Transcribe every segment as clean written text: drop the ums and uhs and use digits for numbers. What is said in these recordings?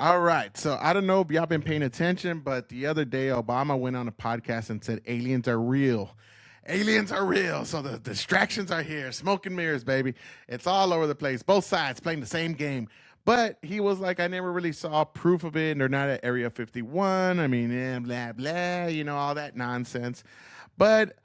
All right. So I don't know if y'all been paying attention, but the other day Obama went on a podcast and said aliens are real. Aliens are real. So the distractions are here. Smoke and mirrors, baby. It's all over the place. Both sides playing the same game. But he was like, I never really saw proof of it. And they're not at Area 51. I mean, blah, blah, all that nonsense. But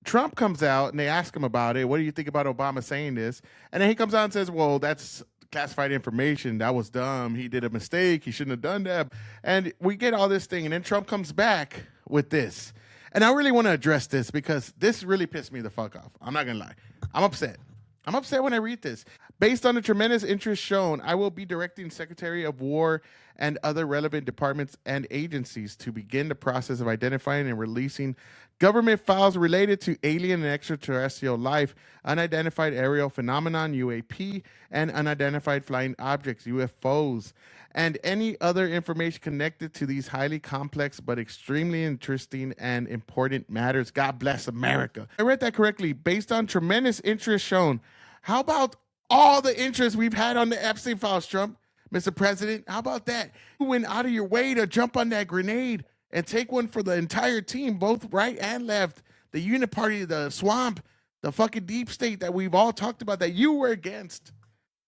Trump comes out and they ask him about it. What do you think about Obama saying this? And then he comes out and says, well, that's classified information. That was dumb. He did a mistake. He shouldn't have done that. And we get all this thing. And then Trump comes back with this. And I really want to address this because this really pissed me the fuck off. I'm not going to lie. I'm upset. I'm upset when I read this. Based on the tremendous interest shown, I will be directing Secretary of War and other relevant departments and agencies to begin the process of identifying and releasing government files related to alien and extraterrestrial life, unidentified aerial phenomenon, UAP, and unidentified flying objects, UFOs, and any other information connected to these highly complex but extremely interesting and important matters. God bless America. I read that correctly. Based on tremendous interest shown. How about all the interest we've had on the Epstein files, Trump, Mr. President? How about that? You went out of your way to jump on that grenade and take one for the entire team, both right and left. The uniparty, the swamp, the fucking deep state that we've all talked about that you were against.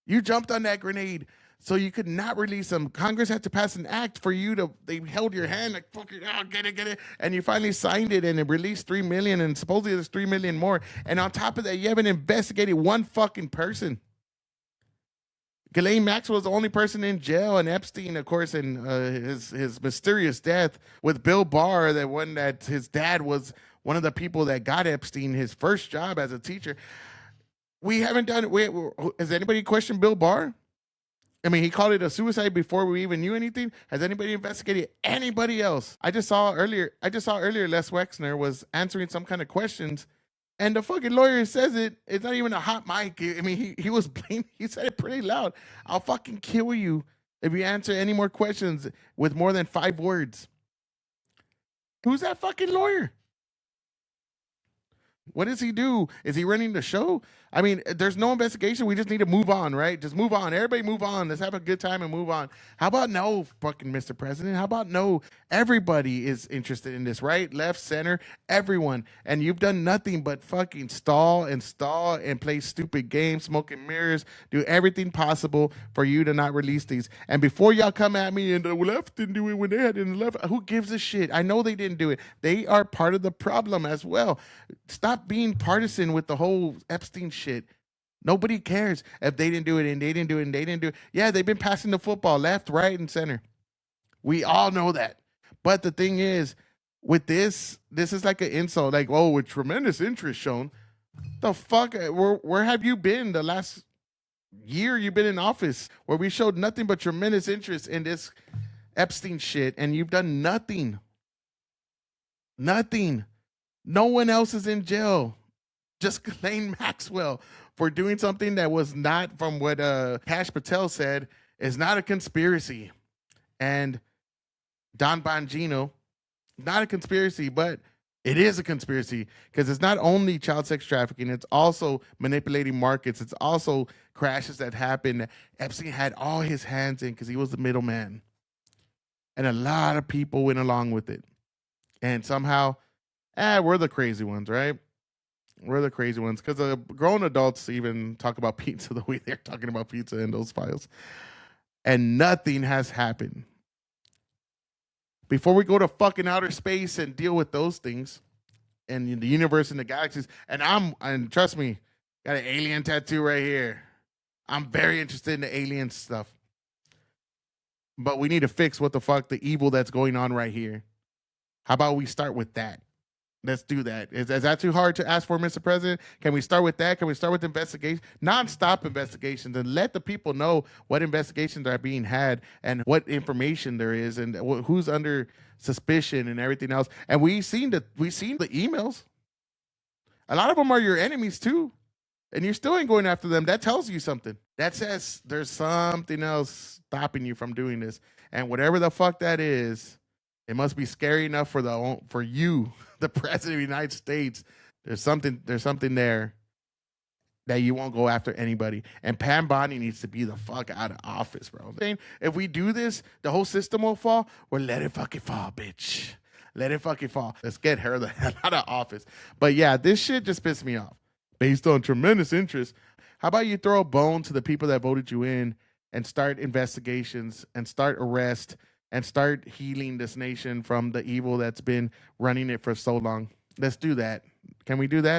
You jumped on that grenade so you could not release them. Congress had to pass an act for you to, they held your hand like, fuck it, oh, get it. And you finally signed it and it released 3 million and supposedly there's 3 million more. And on top of that, you haven't investigated one fucking person. Ghislaine Maxwell is the only person in jail, and Epstein, of course, and his mysterious death with Bill Barr, that one that his dad was one of the people that got Epstein his first job as a teacher. We haven't done it. Has anybody questioned Bill Barr? I mean, he called it a suicide before we even knew anything. Has anybody investigated anybody else? I just saw earlier Les Wexner was answering some kind of questions. And the fucking lawyer says it's not even a hot mic. I mean, he was blamed. He said it pretty loud. I'll fucking kill you if you answer any more questions with more than 5 words. Who's that fucking lawyer? What does he do? Is he running the show? I mean, there's no investigation. We just need to move on, right? Just move on. Everybody move on. Let's have a good time and move on. How about no, fucking Mr. President? How about no? Everybody is interested in this, right? Left, center, everyone. And you've done nothing but fucking stall and play stupid games, smoking mirrors, do everything possible for you to not release these. And before y'all come at me and the left didn't do it when they had in the left, who gives a shit? I know they didn't do it. They are part of the problem as well. Stop being partisan with the whole Epstein shit. Nobody cares if they didn't do it and they didn't do it and they didn't do it. Yeah, they've been passing the football left, right, and center. We all know that. But the thing is, with this is like an insult. Like, oh, with tremendous interest shown. The fuck? Where have you been the last year you've been in office where we showed nothing but tremendous interest in this Epstein shit and you've done nothing? Nothing. No one else is in jail. Just Ghislaine Maxwell for doing something that was not, from what Kash Patel said, is not a conspiracy. And Don Bongino, not a conspiracy, but it is a conspiracy because it's not only child sex trafficking, it's also manipulating markets. It's also crashes that happened. Epstein had all his hands in because he was the middleman. And a lot of people went along with it. And somehow, we're the crazy ones, right? We're the crazy ones because grown adults even talk about pizza the way they're talking about pizza in those files. And nothing has happened. Before we go to fucking outer space and deal with those things and the universe and the galaxies, and trust me, got an alien tattoo right here. I'm very interested in the alien stuff. But we need to fix what the fuck, the evil that's going on right here. How about we start with that? Let's do that. Is that too hard to ask for, Mr. President? Can we start with that? Can we start with investigation, non-stop investigations, and let the people know what investigations are being had and what information there is and who's under suspicion and everything else? And we've seen the emails. A lot of them are your enemies too, and you still ain't going after them. That tells you something. That says there's something else stopping you from doing this, and whatever the fuck that is, it must be scary enough for you, the president of the United States. There's something there. that you won't go after anybody. And Pam Bondi needs to be the fuck out of office, bro. If we do this, the whole system will fall. Well, let it fucking fall, bitch. Let it fucking fall. Let's get her the hell out of office. But yeah, this shit just pissed me off. Based on tremendous interest. How about you throw a bone to the people that voted you in and start investigations and start arrests and start healing this nation from the evil that's been running it for so long? Let's do that. Can we do that?